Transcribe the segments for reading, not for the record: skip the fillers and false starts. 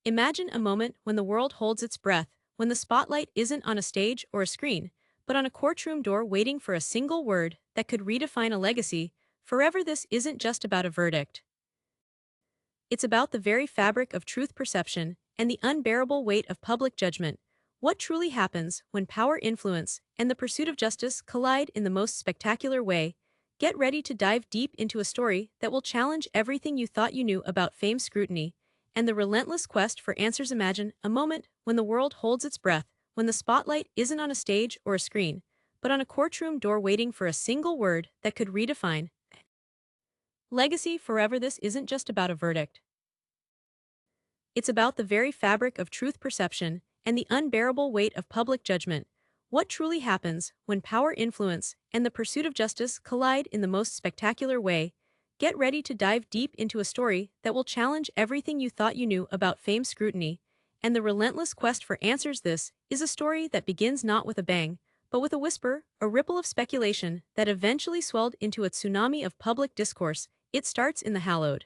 Imagine a moment when the world holds its breath, when the spotlight isn't on a stage or a screen, but on a courtroom door waiting for a single word that could redefine a legacy. Forever, this isn't just about a verdict. It's about the very fabric of truth perception and the unbearable weight of public judgment. What truly happens when power, influence, and the pursuit of justice collide in the most spectacular way? Get ready to dive deep into a story that will challenge everything you thought you knew about fame, scrutiny, and the relentless quest for answers. Imagine a moment when the world holds its breath, when the spotlight isn't on a stage or a screen, but on a courtroom door waiting for a single word that could redefine legacy. Forever, this isn't just about a verdict. It's about the very fabric of truth perception and the unbearable weight of public judgment. What truly happens when power, influence, and the pursuit of justice collide in the most spectacular way? Get ready to dive deep into a story that will challenge everything you thought you knew about fame, scrutiny, and the relentless quest for answers. This is a story that begins not with a bang, but with a whisper, a ripple of speculation that eventually swelled into a tsunami of public discourse. It starts in the hallowed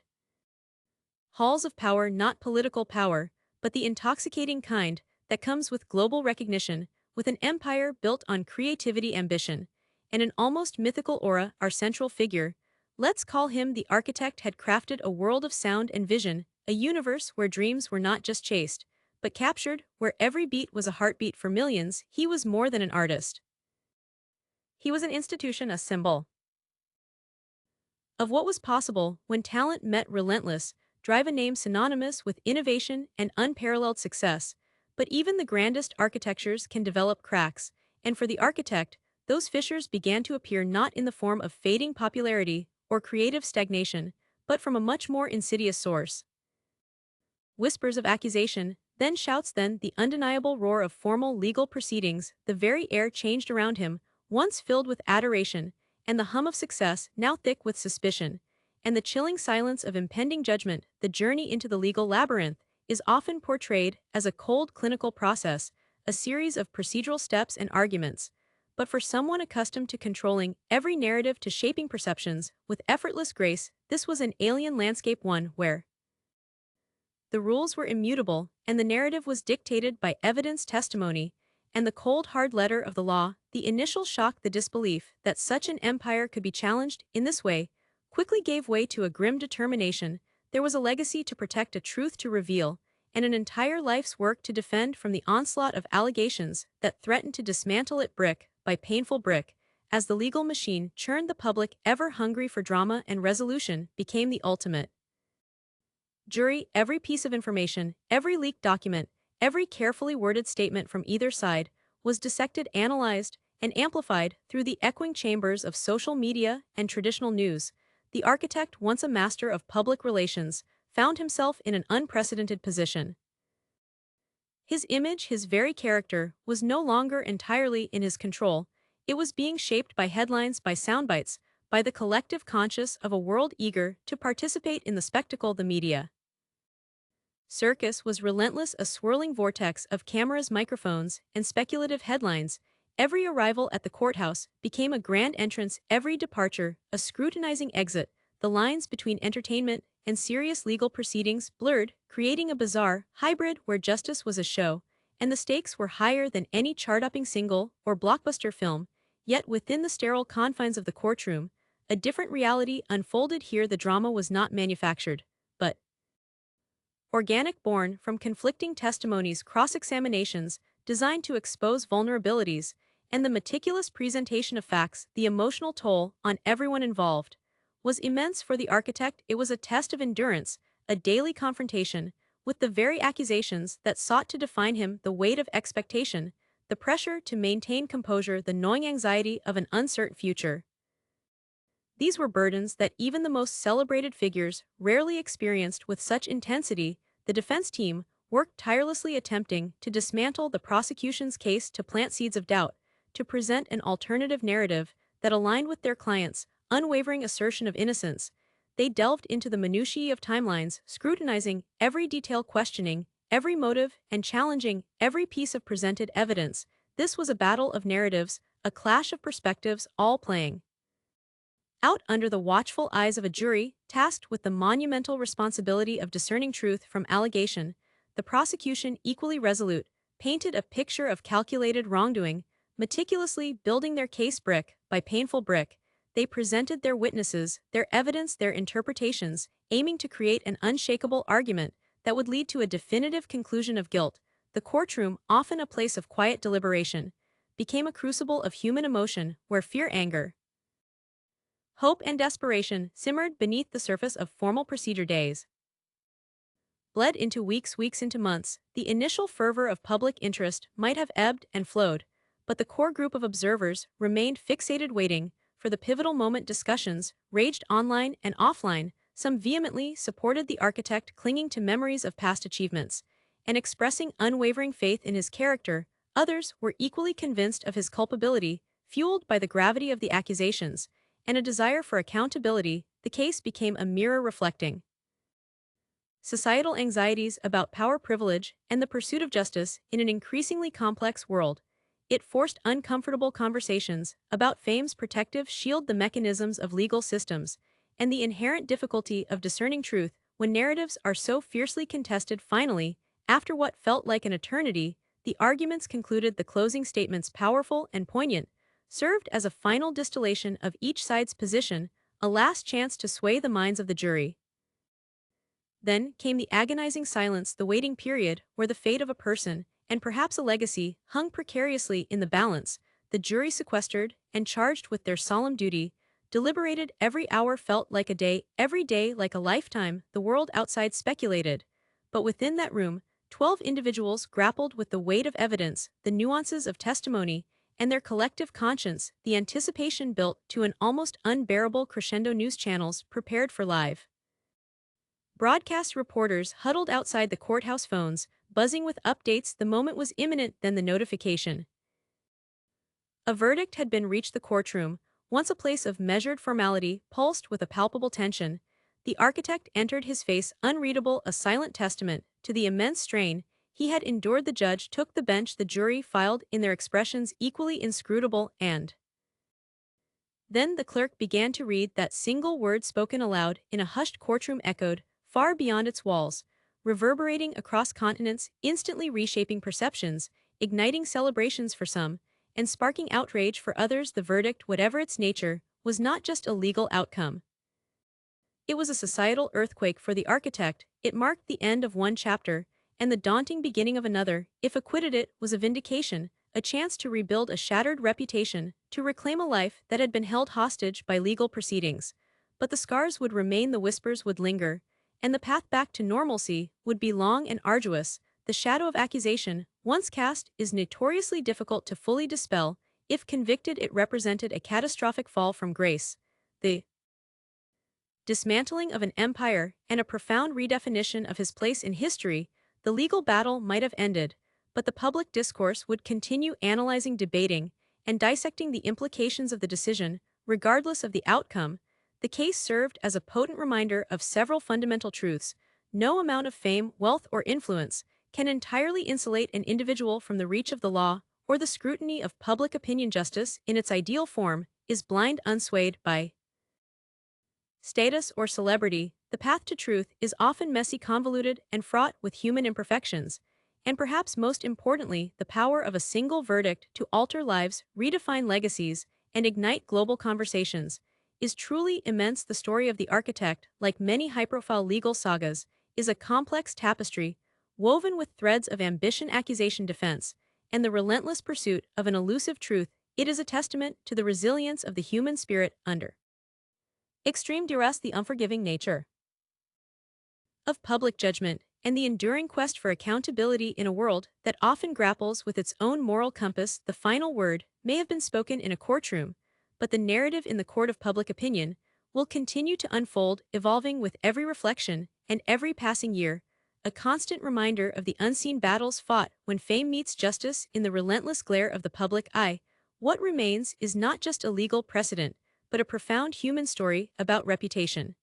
halls of power, not political power, but the intoxicating kind that comes with global recognition, with an empire built on creativity, ambition, and an almost mythical aura. Our central figure, let's call him the architect, had crafted a world of sound and vision, a universe where dreams were not just chased, but captured, where every beat was a heartbeat for millions. He was more than an artist. He was an institution, a symbol of what was possible when talent met relentless drive, a name synonymous with innovation and unparalleled success. But even the grandest architectures can develop cracks, and for the architect, those fissures began to appear not in the form of fading popularity or creative stagnation, but from a much more insidious source. Whispers of accusation, then shouts, then the undeniable roar of formal legal proceedings. The very air changed around him, once filled with adoration, and the hum of success, now thick with suspicion, and the chilling silence of impending judgment. The journey into the legal labyrinth is often portrayed as a cold clinical process, a series of procedural steps and arguments. But for someone accustomed to controlling every narrative, to shaping perceptions with effortless grace, this was an alien landscape, one where the rules were immutable, and the narrative was dictated by evidence, testimony, and the cold hard letter of the law. The initial shock, the disbelief that such an empire could be challenged in this way, quickly gave way to a grim determination. There was a legacy to protect, a truth to reveal, and an entire life's work to defend from the onslaught of allegations that threatened to dismantle it brick by painful brick. As the legal machine churned, the public, ever hungry for drama and resolution, became the ultimate jury. Every piece of information, every leaked document, every carefully worded statement from either side was dissected, analyzed, and amplified through the echoing chambers of social media and traditional news. The architect, once a master of public relations, found himself in an unprecedented position. His image, his very character, was no longer entirely in his control. It was being shaped by headlines, by soundbites, by the collective conscience of a world eager to participate in the spectacle. The media circus was relentless, a swirling vortex of cameras, microphones, and speculative headlines. Every arrival at the courthouse became a grand entrance, every departure a scrutinizing exit. The lines between entertainment and serious legal proceedings blurred, creating a bizarre hybrid where justice was a show, and the stakes were higher than any chart-topping single or blockbuster film. Yet within the sterile confines of the courtroom, a different reality unfolded. Here the drama was not manufactured, but organic, born from conflicting testimonies, cross-examinations designed to expose vulnerabilities, and the meticulous presentation of facts. The emotional toll on everyone involved was immense. For the architect, it was a test of endurance, a daily confrontation with the very accusations that sought to define him, the weight of expectation, the pressure to maintain composure, the gnawing anxiety of an uncertain future. These were burdens that even the most celebrated figures rarely experienced with such intensity. The defense team worked tirelessly, attempting to dismantle the prosecution's case, to plant seeds of doubt, to present an alternative narrative that aligned with their clients' unwavering assertion of innocence. They delved into the minutiae of timelines, scrutinizing every detail, questioning every motive, and challenging every piece of presented evidence. This was a battle of narratives, a clash of perspectives, all playing out under the watchful eyes of a jury tasked with the monumental responsibility of discerning truth from allegation. the prosecution, equally resolute, painted a picture of calculated wrongdoing, meticulously building their case brick by painful brick. They presented their witnesses, their evidence, their interpretations, aiming to create an unshakable argument that would lead to a definitive conclusion of guilt. The courtroom, often a place of quiet deliberation, became a crucible of human emotion where fear, anger, hope, and desperation simmered beneath the surface of formal procedure. Days bled into weeks, weeks into months. The initial fervor of public interest might have ebbed and flowed, but the core group of observers remained fixated, waiting for the pivotal moment. Discussions raged online and offline. Some vehemently supported the architect, clinging to memories of past achievements and expressing unwavering faith in his character. Others were equally convinced of his culpability, fueled by the gravity of the accusations and a desire for accountability. The case became a mirror reflecting societal anxieties about power, privilege, and the pursuit of justice in an increasingly complex world. It forced uncomfortable conversations about fame's protective shield, the mechanisms of legal systems, and the inherent difficulty of discerning truth when narratives are so fiercely contested. Finally, after what felt like an eternity, the arguments concluded. The closing statements, powerful and poignant, served as a final distillation of each side's position, a last chance to sway the minds of the jury. Then came the agonizing silence, the waiting period, where the fate of a person, and perhaps a legacy, hung precariously in the balance. The jury, sequestered and charged with their solemn duty, deliberated. Every hour felt like a day, every day like a lifetime. The world outside speculated, but within that room, 12 individuals grappled with the weight of evidence, the nuances of testimony, and their collective conscience. The anticipation built to an almost unbearable crescendo. News channels prepared for live broadcast. Reporters huddled outside the courthouse, phones buzzing with updates. The moment was imminent. Then the notification. A verdict had been reached. The courtroom, once a place of measured formality, pulsed with a palpable tension. The architect entered, his face unreadable, a silent testament to the immense strain he had endured. The judge took the bench. The jury filed in, their expressions equally inscrutable, and then the clerk began to read. That single word, spoken aloud in a hushed courtroom, echoed far beyond its walls, reverberating across continents, instantly reshaping perceptions, igniting celebrations for some, and sparking outrage for others. The verdict, whatever its nature, was not just a legal outcome. It was a societal earthquake. For the architect, it marked the end of one chapter and the daunting beginning of another. If acquitted, it was a vindication, a chance to rebuild a shattered reputation, to reclaim a life that had been held hostage by legal proceedings. But the scars would remain, the whispers would linger, and the path back to normalcy would be long and arduous. The shadow of accusation, once cast, is notoriously difficult to fully dispel. If convicted, it represented a catastrophic fall from grace, the dismantling of an empire, and a profound redefinition of his place in history. The legal battle might have ended, but the public discourse would continue, analyzing, debating, and dissecting the implications of the decision. Regardless of the outcome, the case served as a potent reminder of several fundamental truths. No amount of fame, wealth, or influence can entirely insulate an individual from the reach of the law or the scrutiny of public opinion. Justice, in its ideal form, is blind, unswayed by status or celebrity. The path to truth is often messy, convoluted, and fraught with human imperfections. And perhaps most importantly, the power of a single verdict to alter lives, redefine legacies, and ignite global conversations is truly immense. The story of the architect, like many high-profile legal sagas, is a complex tapestry woven with threads of ambition, accusation, defense, and the relentless pursuit of an elusive truth. It is a testament to the resilience of the human spirit under extreme duress, the unforgiving nature of public judgment, and the enduring quest for accountability in a world that often grapples with its own moral compass. The final word may have been spoken in a courtroom, but the narrative in the court of public opinion will continue to unfold, evolving with every reflection and every passing year, a constant reminder of the unseen battles fought when fame meets justice in the relentless glare of the public eye. What remains is not just a legal precedent, but a profound human story about reputation,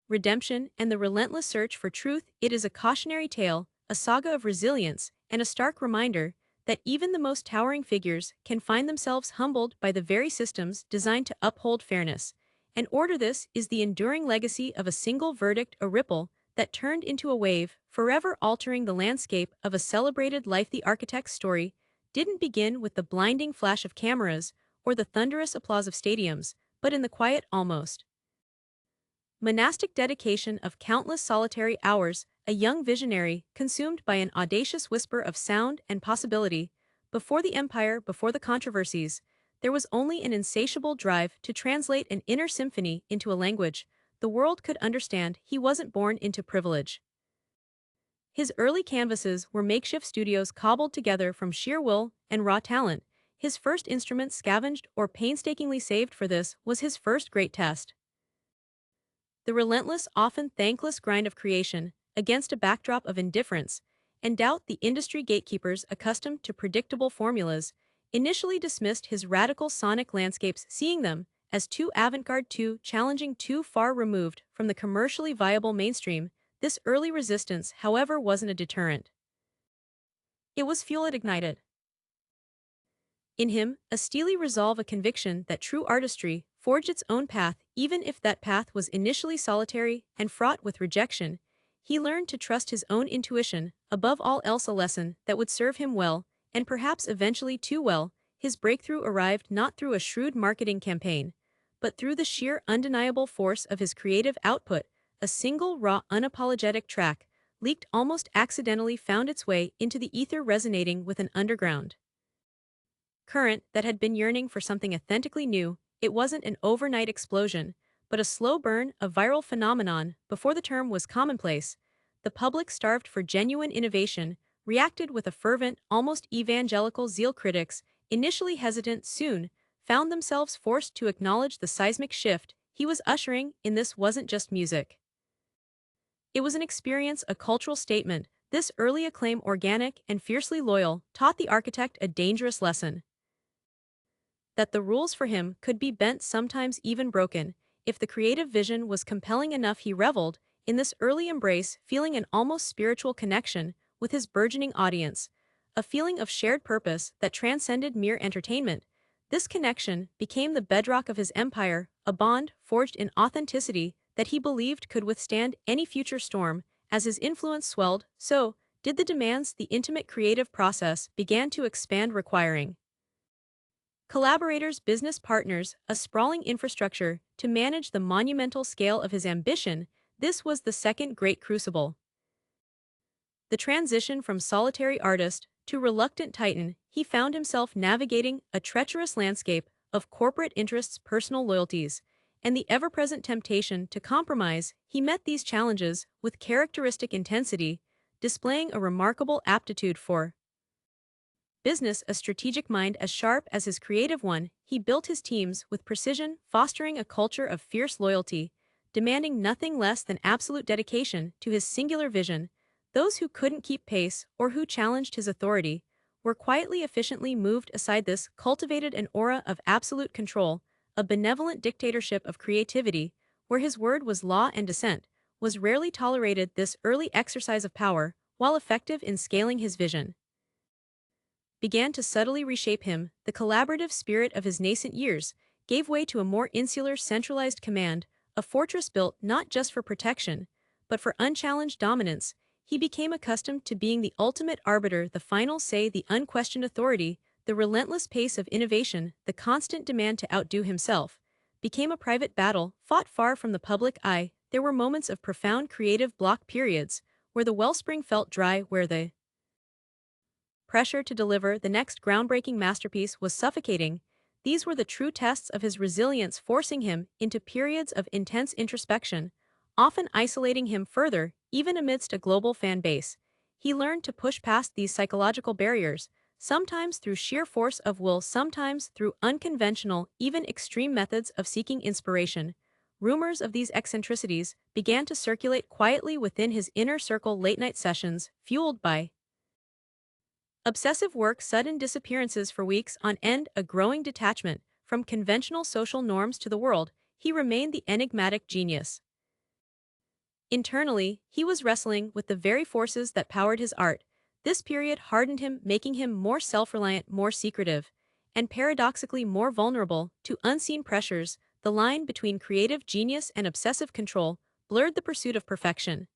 redemption, and the relentless search for truth. It is a cautionary tale, a saga of resilience, and a stark reminder that even the most towering figures can find themselves humbled by the very systems designed to uphold fairness and order. This is the enduring legacy of a single verdict, a ripple that turned into a wave, forever altering the landscape of a celebrated life. The architect's story didn't begin with the blinding flash of cameras or the thunderous applause of stadiums, but in the quiet, almost monastic dedication of countless solitary hours, a young visionary consumed by an audacious whisper of sound and possibility. Before the empire, before the controversies, there was only an insatiable drive to translate an inner symphony into a language the world could understand. He wasn't born into privilege. His early canvases were makeshift studios cobbled together from sheer will and raw talent. His first instrument scavenged or painstakingly saved for this was his first great test. The relentless, often thankless grind of creation, against a backdrop of indifference and doubt. The industry gatekeepers, accustomed to predictable formulas, initially dismissed his radical sonic landscapes, seeing them as too avant-garde, too challenging, too far removed from the commercially viable mainstream. This early resistance, however, wasn't a deterrent. It was fuel it ignited. In him, a steely resolve, a conviction that true artistry forged its own path, even if that path was initially solitary and fraught with rejection. He learned to trust his own intuition, above all else, a lesson that would serve him well, and perhaps eventually too well. His breakthrough arrived not through a shrewd marketing campaign, but through the sheer, undeniable force of his creative output. A single, raw, unapologetic track, leaked almost accidentally, found its way into the ether, resonating with an underground current that had been yearning for something authentically new. It wasn't an overnight explosion, but a slow burn, a viral phenomenon. Before the term was commonplace, the public, starved for genuine innovation, reacted with a fervent, almost evangelical zeal. Critics, initially hesitant, soon found themselves forced to acknowledge the seismic shift he was ushering in. This wasn't just music. It was an experience, a cultural statement. This early acclaim, organic and fiercely loyal, taught the architect a dangerous lesson: that the rules for him could be bent, sometimes even broken, if the creative vision was compelling enough. He reveled in this early embrace, feeling an almost spiritual connection with his burgeoning audience, a feeling of shared purpose that transcended mere entertainment. This connection became the bedrock of his empire, a bond forged in authenticity that he believed could withstand any future storm. As his influence swelled, so did the demands. The intimate creative process began to expand, requiring collaborators, business partners, a sprawling infrastructure to manage the monumental scale of his ambition. This was the second great crucible. The transition from solitary artist to reluctant titan. He found himself navigating a treacherous landscape of corporate interests, personal loyalties, and the ever-present temptation to compromise. He met these challenges with characteristic intensity, displaying a remarkable aptitude for business, a strategic mind as sharp as his creative one. He built his teams with precision, fostering a culture of fierce loyalty, demanding nothing less than absolute dedication to his singular vision. Those who couldn't keep pace or who challenged his authority were quietly, efficiently moved aside. This cultivated an aura of absolute control, a benevolent dictatorship of creativity, where his word was law and dissent was rarely tolerated. This early exercise of power, while effective in scaling his vision, began to subtly reshape him. The collaborative spirit of his nascent years gave way to a more insular, centralized command, a fortress built not just for protection, but for unchallenged dominance. He became accustomed to being the ultimate arbiter, the final say, the unquestioned authority. The relentless pace of innovation, the constant demand to outdo himself, became a private battle, fought far from the public eye. There were moments of profound creative block, periods where the wellspring felt dry, where the pressure to deliver the next groundbreaking masterpiece was suffocating. These were the true tests of his resilience, forcing him into periods of intense introspection, often isolating him further. Even amidst a global fan base, he learned to push past these psychological barriers, sometimes through sheer force of will, sometimes through unconventional, even extreme methods of seeking inspiration. Rumors of these eccentricities began to circulate quietly within his inner circle. Late-night sessions, fueled by obsessive work, sudden disappearances for weeks on end, a growing detachment from conventional social norms. To the world, he remained the enigmatic genius. Internally, he was wrestling with the very forces that powered his art. This period hardened him, making him more self-reliant, more secretive, and paradoxically more vulnerable to unseen pressures. The line between creative genius and obsessive control blurred. The pursuit of perfection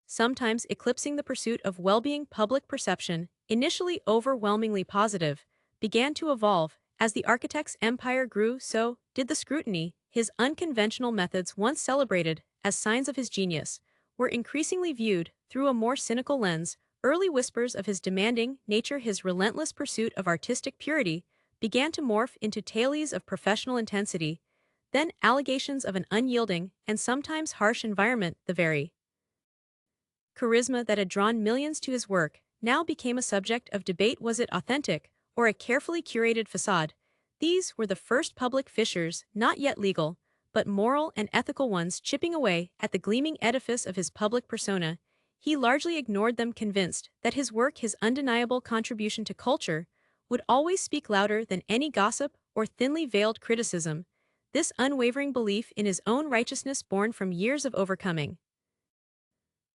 sometimes eclipsing the pursuit of well-being. Public perception, initially overwhelmingly positive, began to evolve. As the architect's empire grew, so did the scrutiny. His unconventional methods, once celebrated as signs of his genius, were increasingly viewed through a more cynical lens. Early whispers of his demanding nature, his relentless pursuit of artistic purity, began to morph into tales of professional intensity, then allegations of an unyielding and sometimes harsh environment. The very charisma that had drawn millions to his work now became a subject of debate. Was it authentic, or a carefully curated facade? These were the first public fissures, not yet legal, but moral and ethical ones, chipping away at the gleaming edifice of his public persona. He largely ignored them, convinced that his work, his undeniable contribution to culture, would always speak louder than any gossip or thinly veiled criticism. This unwavering belief in his own righteousness, born from years of overcoming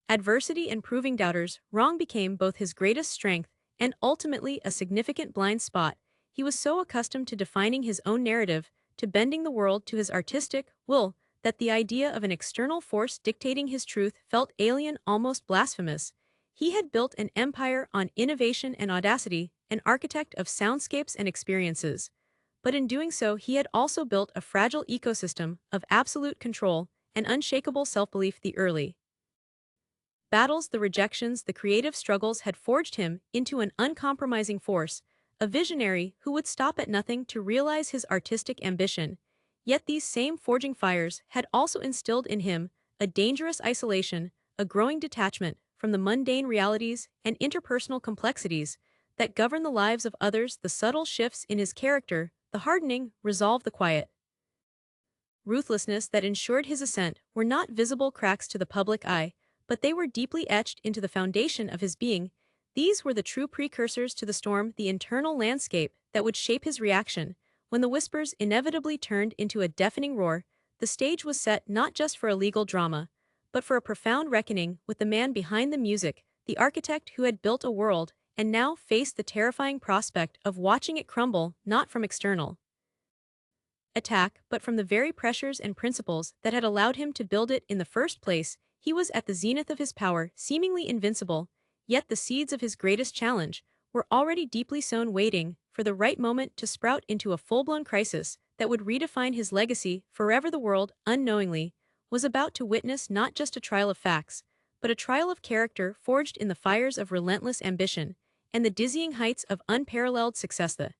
adversity and proving doubters wrong, became both his greatest strength and ultimately a significant blind spot. He was so accustomed to defining his own narrative, to bending the world to his artistic will, that the idea of an external force dictating his truth felt alien, almost blasphemous. He had built an empire on innovation and audacity, an architect of soundscapes and experiences. But in doing so, he had also built a fragile ecosystem of absolute control and unshakable self-belief. The early battles, the rejections, the creative struggles had forged him into an uncompromising force, a visionary who would stop at nothing to realize his artistic ambition. Yet these same forging fires had also instilled in him a dangerous isolation, a growing detachment from the mundane realities and interpersonal complexities that govern the lives of others. The subtle shifts in his character, the hardening resolve, the quiet ruthlessness that ensured his ascent were not visible cracks to the public eye, but they were deeply etched into the foundation of his being. These were the true precursors to the storm, the internal landscape that would shape his reaction. When the whispers inevitably turned into a deafening roar, the stage was set not just for a legal drama, but for a profound reckoning with the man behind the music, the architect who had built a world and now faced the terrifying prospect of watching it crumble, not from external attack, but from the very pressures and principles that had allowed him to build it in the first place. He was at the zenith of his power, seemingly invincible, yet the seeds of his greatest challenge were already deeply sown, waiting for the right moment to sprout into a full-blown crisis that would redefine his legacy forever. The world, unknowingly, was about to witness not just a trial of facts, but a trial of character forged in the fires of relentless ambition and the dizzying heights of unparalleled success. The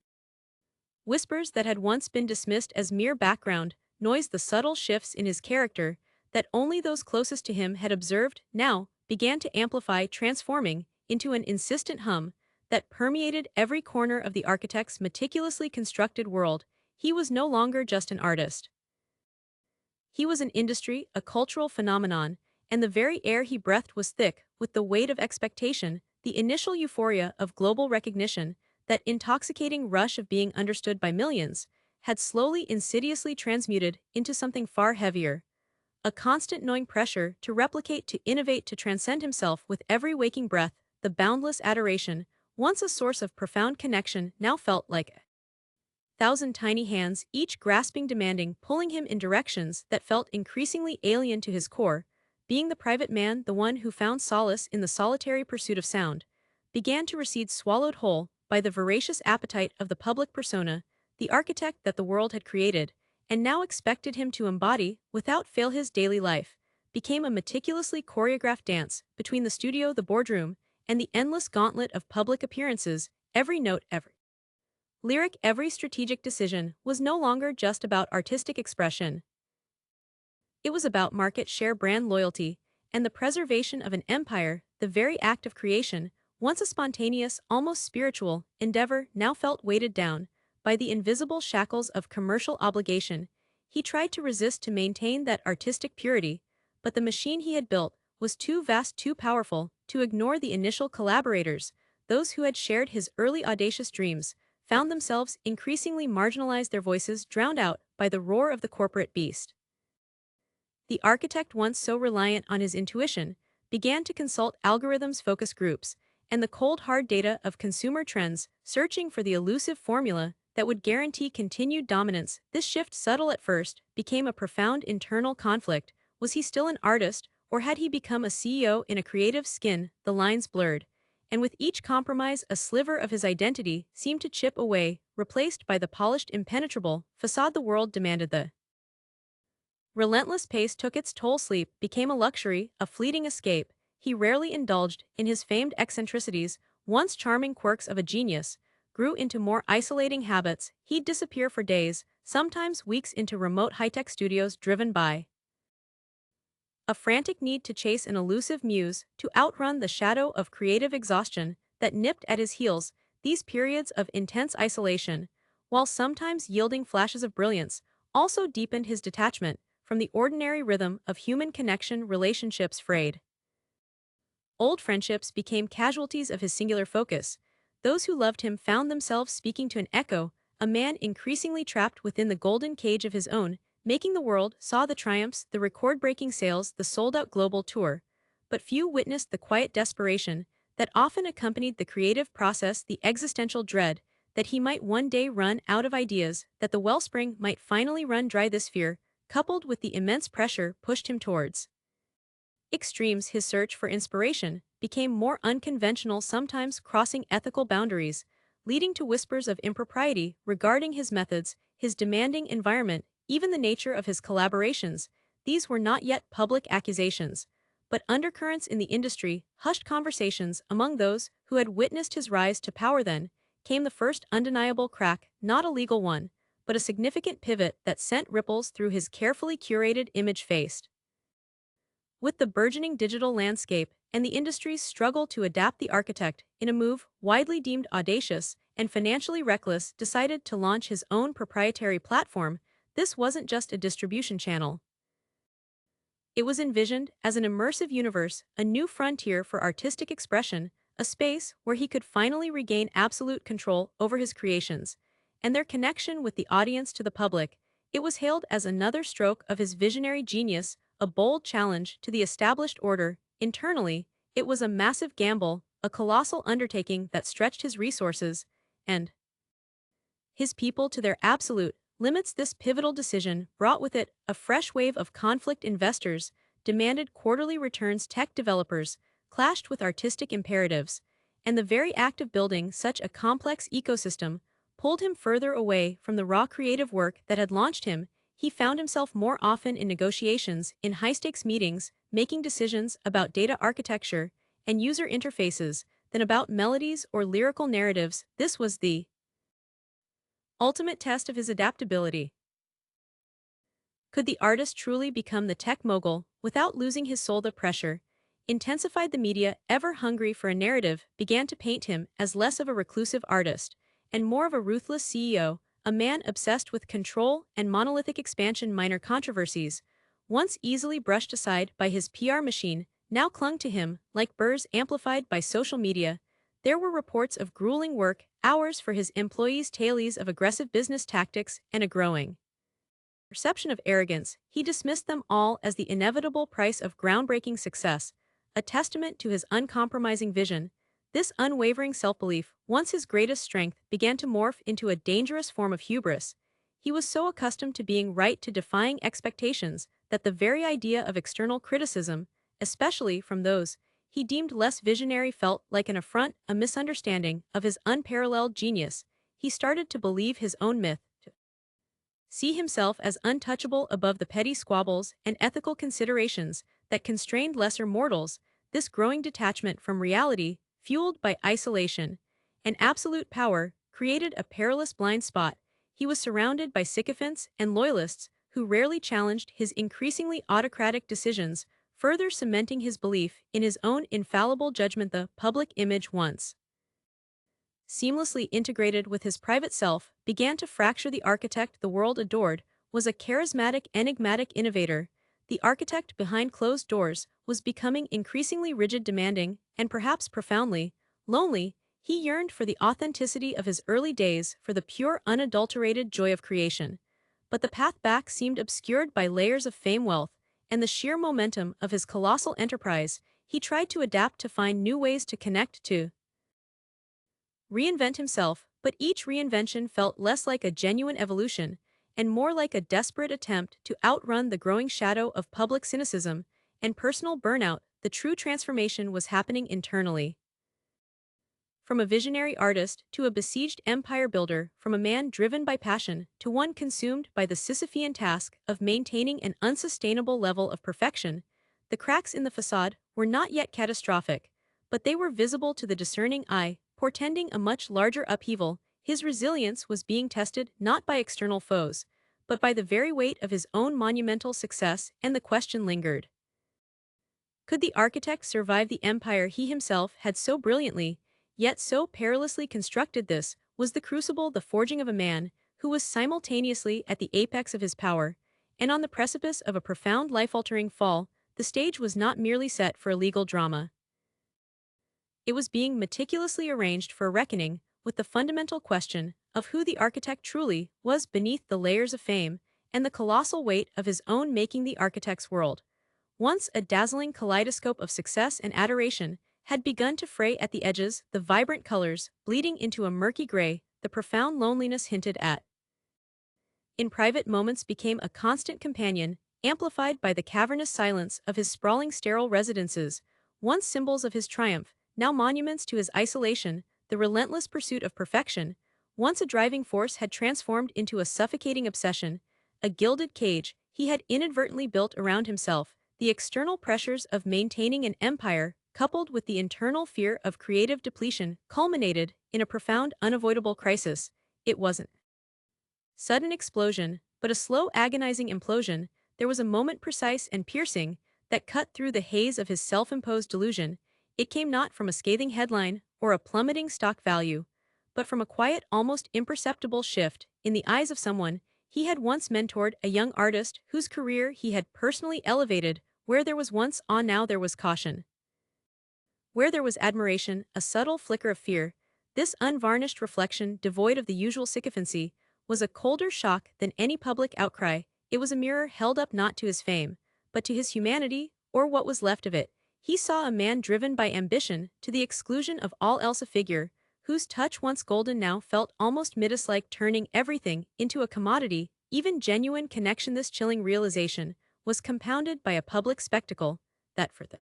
whispers that had once been dismissed as mere background noise, the subtle shifts in his character that only those closest to him had observed, now began to amplify, transforming into an insistent hum that permeated every corner of the architect's meticulously constructed world. He was no longer just an artist. He was an industry, a cultural phenomenon, and the very air he breathed was thick with the weight of expectation, the initial euphoria of global recognition, that intoxicating rush of being understood by millions, had slowly, insidiously transmuted into something far heavier. A constant gnawing pressure to replicate, to innovate, to transcend himself with every waking breath. The boundless adoration, once a source of profound connection, now felt like a thousand tiny hands, each grasping, demanding, pulling him in directions that felt increasingly alien to his core. Being the private man, the one who found solace in the solitary pursuit of sound, began to recede, swallowed whole by the voracious appetite of the public persona, the architect that the world had created and now expected him to embody without fail. His daily life became a meticulously choreographed dance between the studio, the boardroom, and the endless gauntlet of public appearances. Every note, every lyric, every strategic decision was no longer just about artistic expression. It was about market share, brand loyalty, and the preservation of an empire. The very act of creation, once a spontaneous, almost spiritual endeavor, now felt weighted down by the invisible shackles of commercial obligation. He tried to resist, to maintain that artistic purity, but the machine he had built was too vast, too powerful, to ignore. The initial collaborators, those who had shared his early audacious dreams, found themselves increasingly marginalized, their voices drowned out by the roar of the corporate beast. The architect, once so reliant on his intuition, began to consult algorithms, focus groups, and the cold hard data of consumer trends, searching for the elusive formula that would guarantee continued dominance. This shift, subtle at first, became a profound internal conflict. Was he still an artist, Or had he become a CEO in a creative skin, the lines blurred. And with each compromise, a sliver of his identity seemed to chip away, replaced by the polished, impenetrable facade the world demanded. The relentless pace took its toll. Sleep became a luxury, a fleeting escape. He rarely indulged in his famed eccentricities, once charming quirks of a genius, grew into more isolating habits. He'd disappear for days, sometimes weeks, into remote high-tech studios driven by a frantic need to chase an elusive muse, to outrun the shadow of creative exhaustion that nipped at his heels. These periods of intense isolation, while sometimes yielding flashes of brilliance, also deepened his detachment from the ordinary rhythm of human connection. Relationships frayed. Old friendships became casualties of his singular focus. Those who loved him found themselves speaking to an echo, a man increasingly trapped within the golden cage of his own, making the world saw the triumphs, the record-breaking sales, the sold-out global tour. But few witnessed the quiet desperation that often accompanied the creative process, the existential dread that he might one day run out of ideas, that the wellspring might finally run dry. This fear, coupled with the immense pressure, pushed him towards extremes. His search for inspiration became more unconventional, sometimes crossing ethical boundaries, leading to whispers of impropriety regarding his methods, his demanding environment, even the nature of his collaborations. These were not yet public accusations, but undercurrents in the industry, hushed conversations among those who had witnessed his rise to power. Then came the first undeniable crack, not a legal one, but a significant pivot that sent ripples through his carefully curated image. Faced with the burgeoning digital landscape and the industry's struggle to adapt, the architect, in a move widely deemed audacious and financially reckless, decided to launch his own proprietary platform. This wasn't just a distribution channel. It was envisioned as an immersive universe, a new frontier for artistic expression, a space where he could finally regain absolute control over his creations and their connection with the audience. To the public, it was hailed as another stroke of his visionary genius, a bold challenge to the established order. Internally, it was a massive gamble, a colossal undertaking that stretched his resources and his people to their absolute limits. This pivotal decision brought with it a fresh wave of conflict. Investors demanded quarterly returns, tech developers clashed with artistic imperatives, and the very act of building such a complex ecosystem pulled him further away from the raw creative work that had launched him. He found himself more often in negotiations, in high-stakes meetings, making decisions about data architecture and user interfaces than about melodies or lyrical narratives. This was the ultimate test of his adaptability. Could the artist truly become the tech mogul without losing his soul? The pressure intensified. The media, ever hungry for a narrative, began to paint him as less of a reclusive artist and more of a ruthless CEO, a man obsessed with control and monolithic expansion. Minor controversies, once easily brushed aside by his PR machine, now clung to him like burrs amplified by social media. There were reports of grueling work hours for his employees, tales of aggressive business tactics, and a growing perception of arrogance. He dismissed them all as the inevitable price of groundbreaking success, a testament to his uncompromising vision. This unwavering self-belief, once his greatest strength, began to morph into a dangerous form of hubris. He was so accustomed to being right, to defying expectations, that the very idea of external criticism, especially from those he deemed less visionary, felt like an affront, a misunderstanding of his unparalleled genius. He started to believe his own myth, to see himself as untouchable above the petty squabbles and ethical considerations that constrained lesser mortals. This growing detachment from reality, fueled by isolation and absolute power, created a perilous blind spot. He was surrounded by sycophants and loyalists who rarely challenged his increasingly autocratic decisions, further cementing his belief in his own infallible judgment. The public image, once seamlessly integrated with his private self, began to fracture. The architect the world adored was a charismatic, enigmatic innovator. The architect behind closed doors was becoming increasingly rigid, demanding, and perhaps profoundly lonely. He yearned for the authenticity of his early days, for the pure, unadulterated joy of creation. But the path back seemed obscured by layers of fame, wealth, and the sheer momentum of his colossal enterprise. He tried to adapt, to find new ways to connect, to reinvent himself, but each reinvention felt less like a genuine evolution and more like a desperate attempt to outrun the growing shadow of public cynicism and personal burnout, the true transformation was happening internally. From a visionary artist to a besieged empire builder, from a man driven by passion to one consumed by the Sisyphean task of maintaining an unsustainable level of perfection, the cracks in the facade were not yet catastrophic, but they were visible to the discerning eye, portending a much larger upheaval. His resilience was being tested not by external foes, but by the very weight of his own monumental success, and the question lingered. Could the architect survive the empire he himself had so brilliantly, yet so perilously constructed? This was the crucible, the forging of a man who was simultaneously at the apex of his power and on the precipice of a profound life-altering fall. The stage was not merely set for a legal drama. It was being meticulously arranged for a reckoning with the fundamental question of who the architect truly was beneath the layers of fame and the colossal weight of his own making. The architect's world, once a dazzling kaleidoscope of success and adoration, had begun to fray at the edges, the vibrant colors bleeding into a murky gray, the profound loneliness hinted at in private moments became a constant companion, amplified by the cavernous silence of his sprawling sterile residences, once symbols of his triumph, now monuments to his isolation. The relentless pursuit of perfection, once a driving force, had transformed into a suffocating obsession, a gilded cage he had inadvertently built around himself. The external pressures of maintaining an empire, coupled with the internal fear of creative depletion, culminated in a profound, unavoidable crisis. It wasn't sudden explosion, but a slow, agonizing implosion. There was a moment, precise and piercing, that cut through the haze of his self-imposed delusion. It came not from a scathing headline or a plummeting stock value, but from a quiet, almost imperceptible shift in the eyes of someone he had once mentored, a young artist whose career he had personally elevated. Where there was once awe, now there was caution. Where there was admiration, a subtle flicker of fear. This unvarnished reflection, devoid of the usual sycophancy, was a colder shock than any public outcry. It was a mirror held up not to his fame, but to his humanity, or what was left of it. He saw a man driven by ambition to the exclusion of all else, a figure whose touch, once golden, now felt almost Midas-like, turning everything into a commodity, even genuine connection. This chilling realization was compounded by a public spectacle that, for the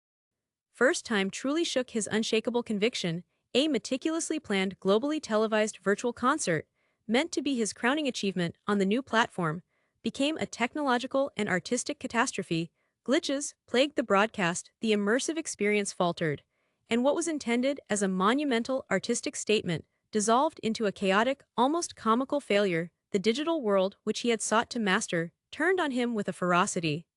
first time, truly shook his unshakable conviction. A meticulously planned, globally televised virtual concert, meant to be his crowning achievement on the new platform, became a technological and artistic catastrophe. Glitches plagued the broadcast, the immersive experience faltered, and what was intended as a monumental artistic statement dissolved into a chaotic, almost comical failure. The digital world, which he had sought to master, turned on him with a ferocity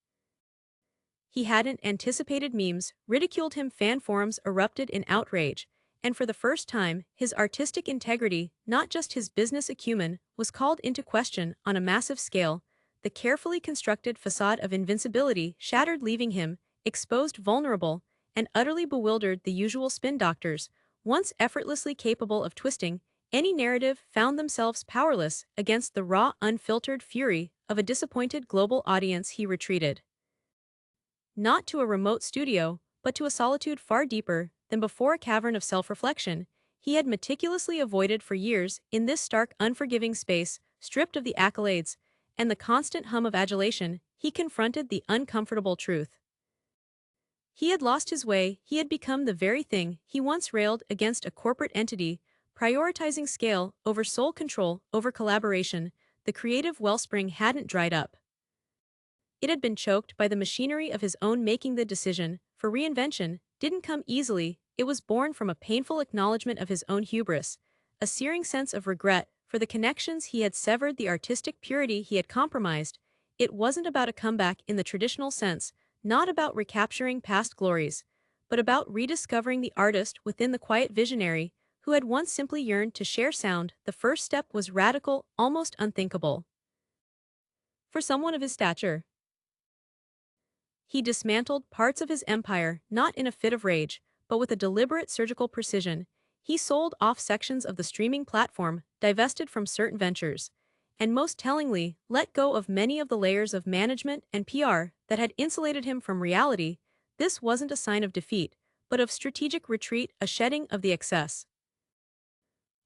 he hadn't anticipated. Memes ridiculed him, fan forums erupted in outrage, and for the first time, his artistic integrity, not just his business acumen, was called into question on a massive scale. The carefully constructed facade of invincibility shattered, leaving him exposed, vulnerable, and utterly bewildered. The usual spin doctors, once effortlessly capable of twisting any narrative, found themselves powerless against the raw, unfiltered fury of a disappointed global audience. He retreated not to a remote studio, but to a solitude far deeper than before, a cavern of self-reflection he had meticulously avoided for years. In this stark, unforgiving space, stripped of the accolades and the constant hum of adulation, he confronted the uncomfortable truth. He had lost his way. He had become the very thing he once railed against, a corporate entity, prioritizing scale over soul, control over collaboration. The creative wellspring hadn't dried up. It had been choked by the machinery of his own making. The decision for reinvention didn't come easily. It was born from a painful acknowledgement of his own hubris, a searing sense of regret for the connections he had severed, the artistic purity he had compromised. It wasn't about a comeback in the traditional sense, not about recapturing past glories, but about rediscovering the artist within, the quiet visionary who had once simply yearned to share sound. The first step was radical, almost unthinkable for someone of his stature. He dismantled parts of his empire, not in a fit of rage, but with a deliberate surgical precision. He sold off sections of the streaming platform, divested from certain ventures, and most tellingly, let go of many of the layers of management and PR that had insulated him from reality. This wasn't a sign of defeat, but of strategic retreat, a shedding of the excess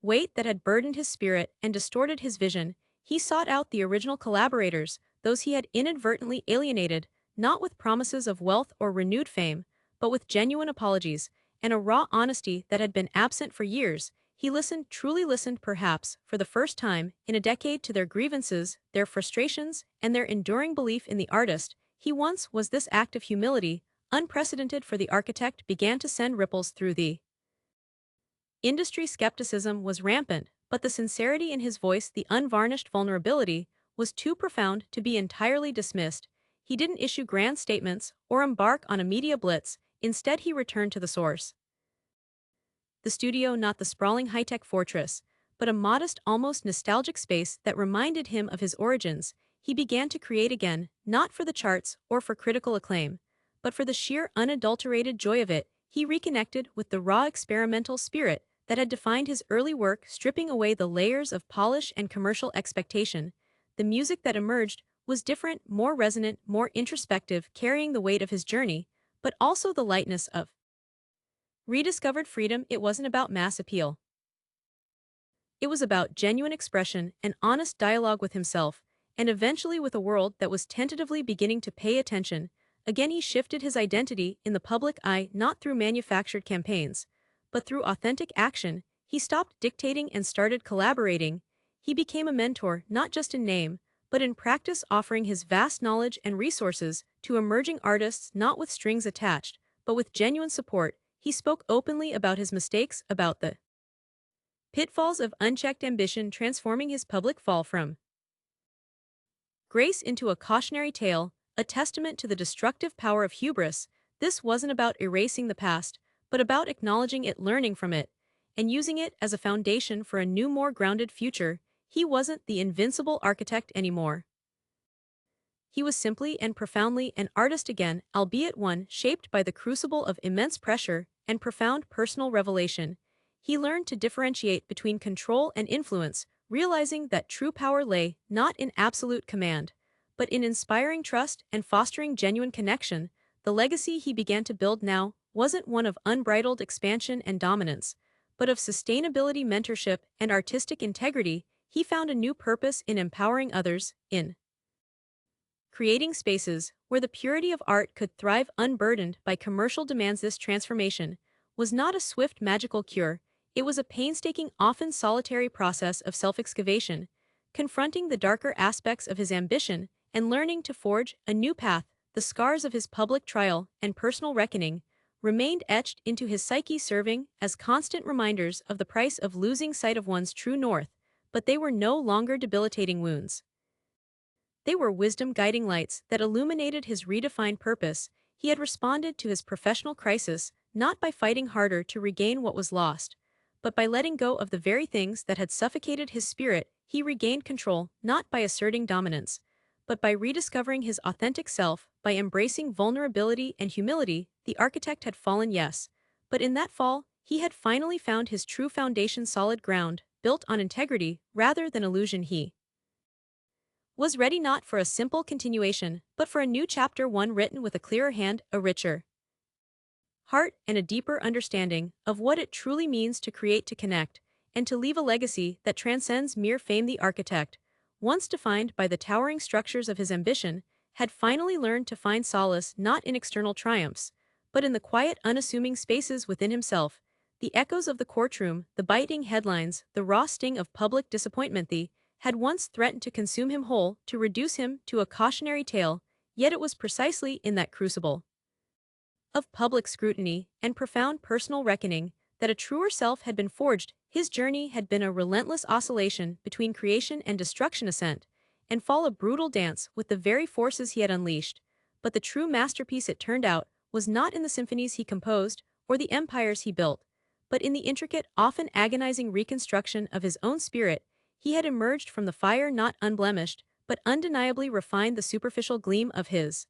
weight that had burdened his spirit and distorted his vision. He sought out the original collaborators, those he had inadvertently alienated, not with promises of wealth or renewed fame, but with genuine apologies, and a raw honesty that had been absent for years. He listened, truly listened perhaps, for the first time in a decade to their grievances, their frustrations, and their enduring belief in the artist he once was. This act of humility, unprecedented for the architect, began to send ripples through the industry. Skepticism was rampant, but the sincerity in his voice, the unvarnished vulnerability, was too profound to be entirely dismissed. He didn't issue grand statements or embark on a media blitz, instead he returned to the source. The studio, not the sprawling high-tech fortress, but a modest, almost nostalgic space that reminded him of his origins. He began to create again, not for the charts or for critical acclaim, but for the sheer unadulterated joy of it. He reconnected with the raw experimental spirit that had defined his early work, stripping away the layers of polish and commercial expectation. The music that emerged was different, more resonant, more introspective, carrying the weight of his journey, but also the lightness of rediscovered freedom. It wasn't about mass appeal. It was about genuine expression and honest dialogue with himself, and eventually with a world that was tentatively beginning to pay attention. Again, he shifted his identity in the public eye, not through manufactured campaigns, but through authentic action. He stopped dictating and started collaborating. He became a mentor, not just in name, but in practice, offering his vast knowledge and resources to emerging artists, not with strings attached, but with genuine support. He spoke openly about his mistakes, about the pitfalls of unchecked ambition, transforming his public fall from grace into a cautionary tale, a testament to the destructive power of hubris. This wasn't about erasing the past, but about acknowledging it, learning from it, and using it as a foundation for a new, more grounded future. He wasn't the invincible architect anymore. He was simply and profoundly an artist again, albeit one shaped by the crucible of immense pressure and profound personal revelation. He learned to differentiate between control and influence, realizing that true power lay not in absolute command, but in inspiring trust and fostering genuine connection. The legacy he began to build now wasn't one of unbridled expansion and dominance, but of sustainability, mentorship, and artistic integrity. He found a new purpose in empowering others, in creating spaces where the purity of art could thrive unburdened by commercial demands. This transformation was not a swift magical cure. It was a painstaking, often solitary process of self-excavation, confronting the darker aspects of his ambition and learning to forge a new path. The scars of his public trial and personal reckoning remained etched into his psyche, serving as constant reminders of the price of losing sight of one's true north. But they were no longer debilitating wounds. They were wisdom, guiding lights that illuminated his redefined purpose. He had responded to his professional crisis not by fighting harder to regain what was lost, but by letting go of the very things that had suffocated his spirit. He regained control not by asserting dominance, but by rediscovering his authentic self, by embracing vulnerability and humility. The architect had fallen, yes, but in that fall, he had finally found his true foundation, solid ground, built on integrity rather than illusion. He was ready not for a simple continuation, but for a new chapter, one written with a clearer hand, a richer heart, and a deeper understanding of what it truly means to create, to connect, and to leave a legacy that transcends mere fame. The architect, once defined by the towering structures of his ambition, had finally learned to find solace not in external triumphs, but in the quiet, unassuming spaces within himself. The echoes of the courtroom, the biting headlines, the raw sting of public disappointment, the had once threatened to consume him whole, to reduce him to a cautionary tale. Yet it was precisely in that crucible of public scrutiny and profound personal reckoning that a truer self had been forged. His journey had been a relentless oscillation between creation and destruction, ascent and fall, a brutal dance with the very forces he had unleashed. But the true masterpiece, it turned out, was not in the symphonies he composed or the empires he built, but in the intricate, often agonizing reconstruction of his own spirit. He had emerged from the fire not unblemished, but undeniably refined, the superficial gleam of his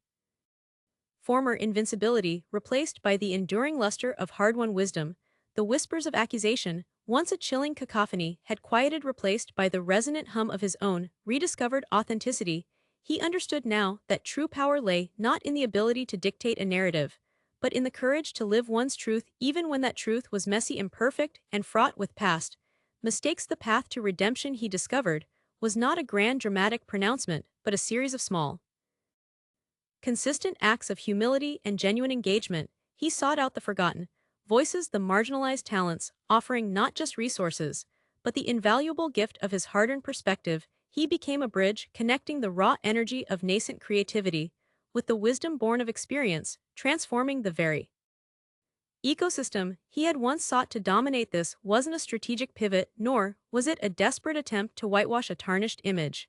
former invincibility replaced by the enduring luster of hard-won wisdom. The whispers of accusation, once a chilling cacophony, had quieted, replaced by the resonant hum of his own rediscovered authenticity. He understood now that true power lay not in the ability to dictate a narrative, but in the courage to live one's truth, even when that truth was messy, imperfect, and fraught with past mistakes. The path to redemption, he discovered, was not a grand dramatic pronouncement, but a series of small consistent acts of humility and genuine engagement, he sought out the forgotten, voices the marginalized talents, offering not just resources, but the invaluable gift of his hard-earned perspective. He became a bridge connecting the raw energy of nascent creativity with the wisdom born of experience, transforming the very ecosystem he had once sought to dominate. This wasn't a strategic pivot, nor was it a desperate attempt to whitewash a tarnished image.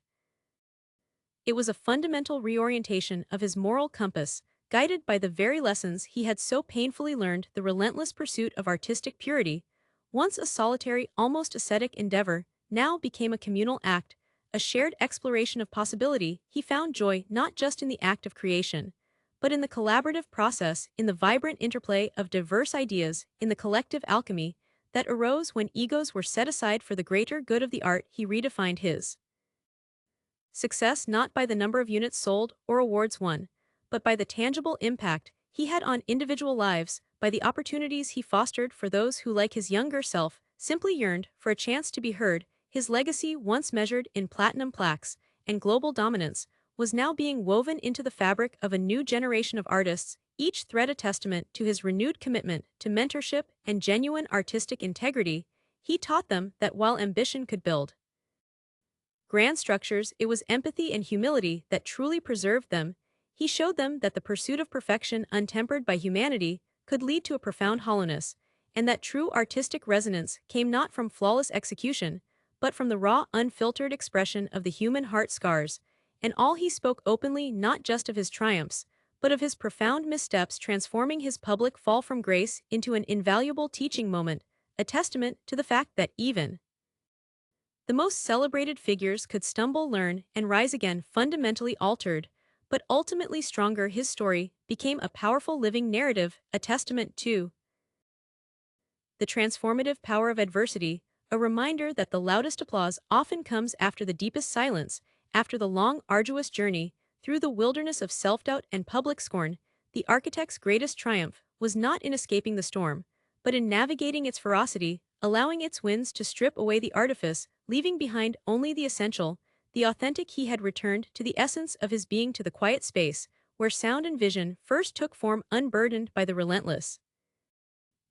It was a fundamental reorientation of his moral compass, guided by the very lessons he had so painfully learned. The relentless pursuit of artistic purity, once a solitary, almost ascetic endeavor, now became a communal act, a shared exploration of possibility. He found joy not just in the act of creation, but in the collaborative process, in the vibrant interplay of diverse ideas, in the collective alchemy that arose when egos were set aside for the greater good of the art. He redefined his success not by the number of units sold or awards won, but by the tangible impact he had on individual lives, by the opportunities he fostered for those who, like his younger self, simply yearned for a chance to be heard. His legacy, once measured in platinum plaques and global dominance, was now being woven into the fabric of a new generation of artists, each thread a testament to his renewed commitment to mentorship and genuine artistic integrity. He taught them that while ambition could build grand structures, it was empathy and humility that truly preserved them. He showed them that the pursuit of perfection untempered by humanity could lead to a profound hollowness, and that true artistic resonance came not from flawless execution, but from the raw, unfiltered expression of the human heart. Scars and all, he spoke openly not just of his triumphs, but of his profound missteps, transforming his public fall from grace into an invaluable teaching moment, a testament to the fact that even the most celebrated figures could stumble, learn, and rise again, fundamentally altered, but ultimately stronger. His story became a powerful living narrative, a testament to the transformative power of adversity, a reminder that the loudest applause often comes after the deepest silence. After the long, arduous journey through the wilderness of self-doubt and public scorn, the architect's greatest triumph was not in escaping the storm, but in navigating its ferocity, allowing its winds to strip away the artifice, leaving behind only the essential, the authentic. He had returned to the essence of his being, to the quiet space where sound and vision first took form, unburdened by the relentless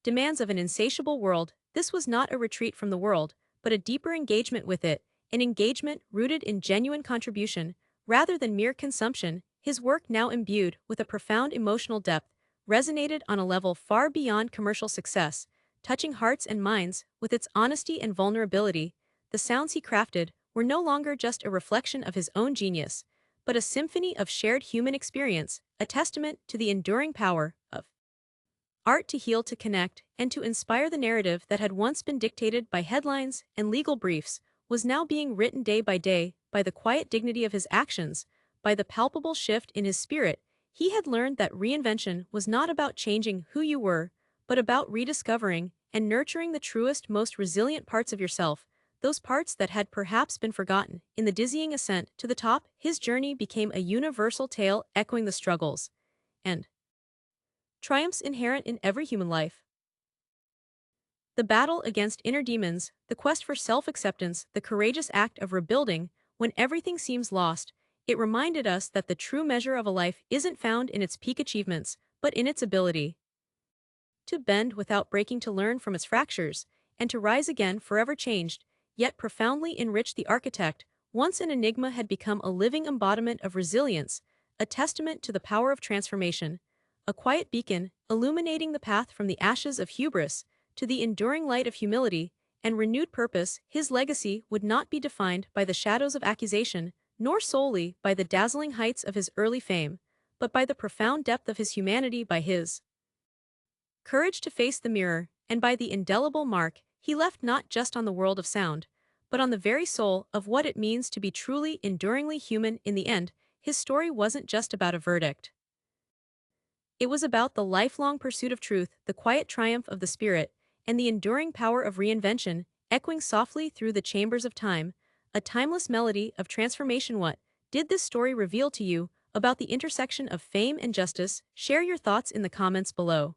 demands of an insatiable world. This was not a retreat from the world, but a deeper engagement with it, an engagement rooted in genuine contribution rather than mere consumption. His work, now imbued with a profound emotional depth, resonated on a level far beyond commercial success, touching hearts and minds with its honesty and vulnerability. The sounds he crafted were no longer just a reflection of his own genius, but a symphony of shared human experience, a testament to the enduring power of art to heal, to connect, and to inspire. The narrative that had once been dictated by headlines and legal briefs was now being written day by the quiet dignity of his actions, by the palpable shift in his spirit. He had learned that reinvention was not about changing who you were, but about rediscovering and nurturing the truest, most resilient parts of yourself, those parts that had perhaps been forgotten. In the dizzying ascent to the top, his journey became a universal tale, echoing the struggles and triumphs inherent in every human life. The battle against inner demons, the quest for self-acceptance, the courageous act of rebuilding when everything seems lost. It reminded us that the true measure of a life isn't found in its peak achievements, but in its ability to bend without breaking, to learn from its fractures, and to rise again, forever changed, yet profoundly enriched. The architect, once an enigma, had become a living embodiment of resilience, a testament to the power of transformation, a quiet beacon, illuminating the path from the ashes of hubris to the enduring light of humility and renewed purpose. His legacy would not be defined by the shadows of accusation, nor solely by the dazzling heights of his early fame, but by the profound depth of his humanity, by his courage to face the mirror, and by the indelible mark he left not just on the world of sound, but on the very soul of what it means to be truly, enduringly human. In the end, his story wasn't just about a verdict. It was about the lifelong pursuit of truth, the quiet triumph of the spirit, and the enduring power of reinvention, echoing softly through the chambers of time, a timeless melody of transformation. What did this story reveal to you about the intersection of fame and justice? Share your thoughts in the comments below.